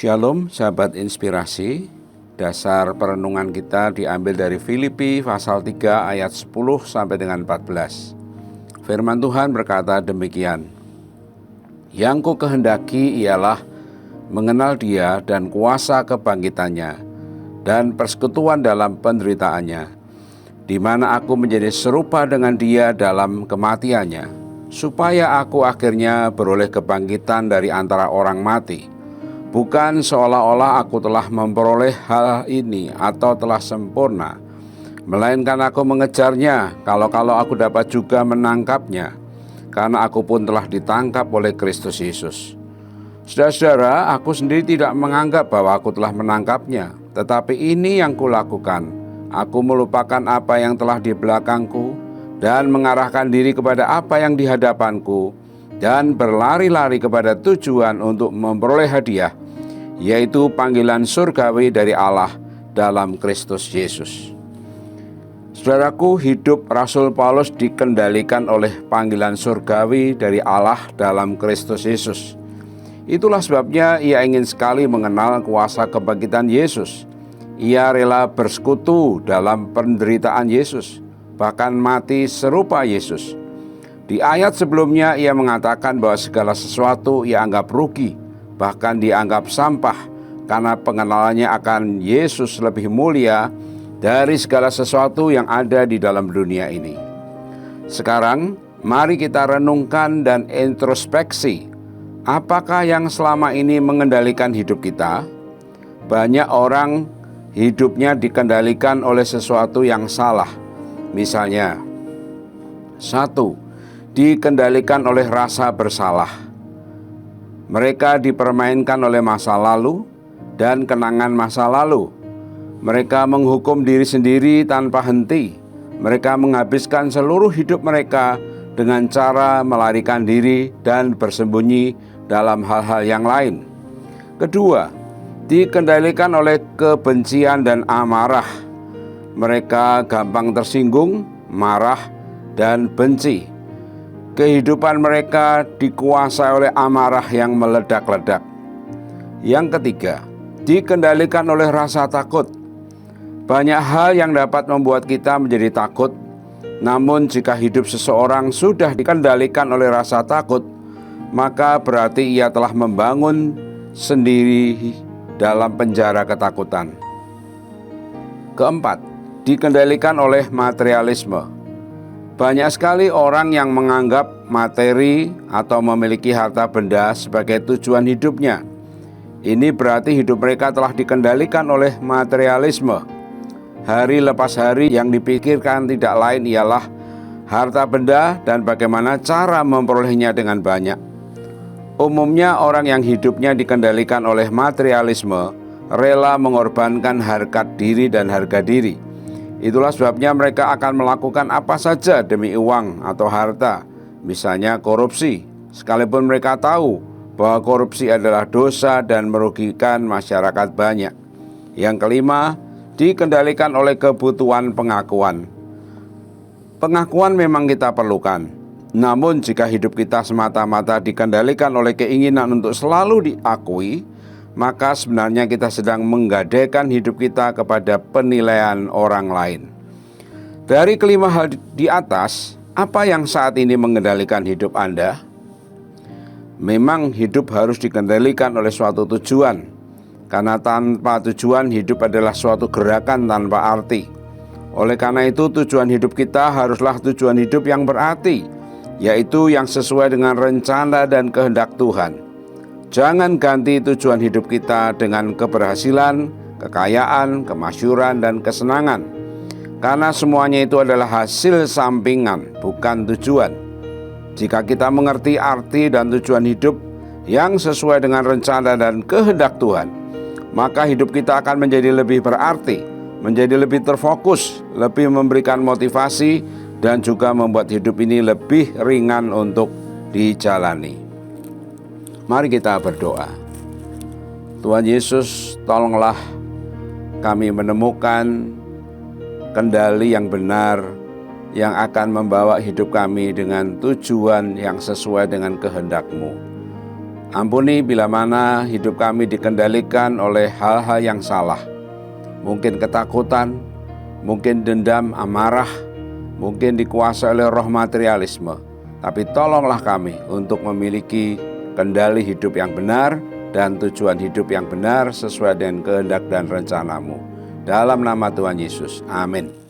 Shalom sahabat inspirasi. Dasar perenungan kita diambil dari Filipi pasal 3 ayat 10 sampai dengan 14. Firman Tuhan berkata demikian. Yang ku kehendaki ialah mengenal Dia dan kuasa kebangkitannya dan persekutuan dalam penderitaannya, di mana aku menjadi serupa dengan Dia dalam kematiannya, supaya aku akhirnya beroleh kebangkitan dari antara orang mati. Bukan seolah-olah aku telah memperoleh hal ini atau telah sempurna, melainkan aku mengejarnya kalau aku dapat juga menangkapnya, karena aku pun telah ditangkap oleh Kristus Yesus. Saudara-saudara, aku sendiri tidak menganggap bahwa aku telah menangkapnya, tetapi ini yang kulakukan. Aku melupakan apa yang telah di belakangku dan mengarahkan diri kepada apa yang di hadapanku, dan berlari-lari kepada tujuan untuk memperoleh hadiah, yaitu panggilan surgawi dari Allah dalam Kristus Yesus. Saudaraku, hidup Rasul Paulus dikendalikan oleh panggilan surgawi dari Allah dalam Kristus Yesus. Itulah sebabnya ia ingin sekali mengenal kuasa kebangkitan Yesus. Ia rela bersekutu dalam penderitaan Yesus, bahkan mati serupa Yesus. Di ayat sebelumnya ia mengatakan bahwa segala sesuatu ia anggap rugi, bahkan dianggap sampah, karena pengenalannya akan Yesus lebih mulia dari segala sesuatu yang ada di dalam dunia ini. Sekarang mari kita renungkan dan introspeksi. Apakah yang selama ini mengendalikan hidup kita? Banyak orang hidupnya dikendalikan oleh sesuatu yang salah. Misalnya, 1. Dikendalikan oleh rasa bersalah. Mereka dipermainkan oleh masa lalu dan kenangan masa lalu. Mereka menghukum diri sendiri tanpa henti. Mereka menghabiskan seluruh hidup mereka dengan cara melarikan diri dan bersembunyi dalam hal-hal yang lain. Kedua, dikendalikan oleh kebencian dan amarah. Mereka gampang tersinggung, marah, dan benci. Kehidupan mereka dikuasai oleh amarah yang meledak-ledak. Yang ketiga, dikendalikan oleh rasa takut. Banyak hal yang dapat membuat kita menjadi takut. Namun jika hidup seseorang sudah dikendalikan oleh rasa takut, maka berarti ia telah membangun sendiri dalam penjara ketakutan. Keempat, dikendalikan oleh materialisme. Banyak sekali orang yang menganggap materi atau memiliki harta benda sebagai tujuan hidupnya. Ini berarti hidup mereka telah dikendalikan oleh materialisme. Hari lepas hari yang dipikirkan tidak lain ialah harta benda dan bagaimana cara memperolehnya dengan banyak. Umumnya orang yang hidupnya dikendalikan oleh materialisme rela mengorbankan harkat diri dan harga diri. Itulah sebabnya mereka akan melakukan apa saja demi uang atau harta, misalnya korupsi, sekalipun mereka tahu bahwa korupsi adalah dosa dan merugikan masyarakat banyak. Yang kelima, dikendalikan oleh kebutuhan pengakuan. Pengakuan memang kita perlukan, namun jika hidup kita semata-mata dikendalikan oleh keinginan untuk selalu diakui, maka sebenarnya kita sedang menggadaikan hidup kita kepada penilaian orang lain. Dari kelima hal di atas, apa yang saat ini mengendalikan hidup Anda? Memang hidup harus dikendalikan oleh suatu tujuan, karena tanpa tujuan hidup adalah suatu gerakan tanpa arti. Oleh karena itu tujuan hidup kita haruslah tujuan hidup yang berarti, yaitu yang sesuai dengan rencana dan kehendak Tuhan. Jangan ganti tujuan hidup kita dengan keberhasilan, kekayaan, kemasyhuran, dan kesenangan. Karena semuanya itu adalah hasil sampingan, bukan tujuan. Jika kita mengerti arti dan tujuan hidup yang sesuai dengan rencana dan kehendak Tuhan, maka hidup kita akan menjadi lebih berarti, menjadi lebih terfokus, lebih memberikan motivasi, dan juga membuat hidup ini lebih ringan untuk dijalani. Mari kita berdoa. Tuhan Yesus, tolonglah kami menemukan kendali yang benar yang akan membawa hidup kami dengan tujuan yang sesuai dengan kehendak-Mu. Ampuni bila mana hidup kami dikendalikan oleh hal-hal yang salah. Mungkin ketakutan, mungkin dendam, amarah, mungkin dikuasai oleh roh materialisme. Tapi tolonglah kami untuk memiliki kendali hidup yang benar dan tujuan hidup yang benar sesuai dengan kehendak dan rencana-Mu. Dalam nama Tuhan Yesus, amin.